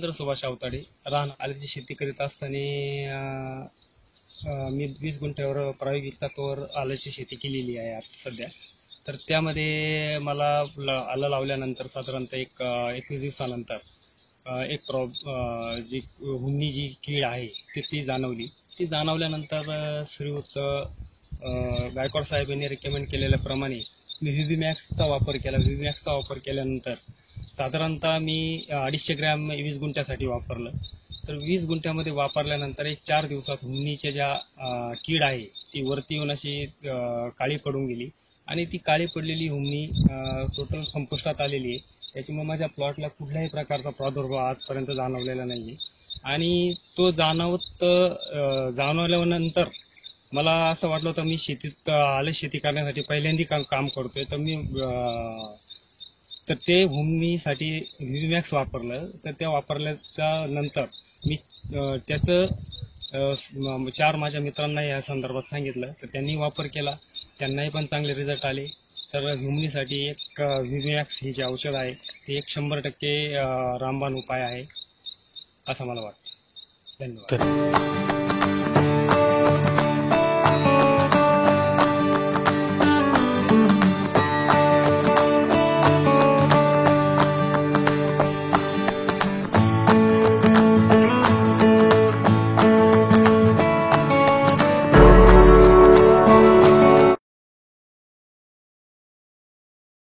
रवींद्र सुभाष अवताडे, राहणार आल्याची शेती करीत असताना मी 20 गुंठ्यावर प्रायोगिक तत्वावर आल्याची शेती केलेली आहे आता सध्या. तर त्यामध्ये मला आलं लावल्यानंतर साधारणतः 21 दिवसानंतर जी हुमणी जी कीड आहे ती जाणवली. ती जाणवल्यानंतर श्रीयुत गायकवाड साहेब यांनी रेकमेंड केलेल्याप्रमाणे मी व्हीव्हीमॅक्सचा वापर केला. व्हीव्हीमॅक्सचा वापर केल्यानंतर साधारणतः मी 250 ग्रॅम 20 गुंठ्यासाठी वापरलं. तर 20 गुंठ्यामध्ये वापरल्यानंतर एक 4 दिवसात हुमणीच्या ज्या कीड आहे ती वरती येऊन अशी काळी पडून गेली आणि ती काळी पडलेली हुमणी टोटल संपुष्टात आलेली आहे. त्याच्यामुळे माझ्या प्लॉटला कुठल्याही प्रकारचा प्रादुर्भाव आजपर्यंत जाणवलेला नाही. आणि तो जाणवल्यानंतर मला असं वाटलं होतं मी शेतीत शेती करण्यासाठी पहिल्यांदा काम करतोय. तर ते हुमणीसाठी व्हीव्हीमॅक्स वापरलं. तर त्या वापरल्याच्या नंतर मी त्याचं 4 माझ्या मित्रांना या संदर्भात सांगितलं. तर त्यांनी वापर केला, त्यांनाही पण चांगले रिझल्ट आले. तर हुमणीसाठी एक व्हीव्हीमॅक्स हे जे औषध आहे ते एक 100% रामबाण उपाय आहे असं मला वाटतं. धन्यवाद.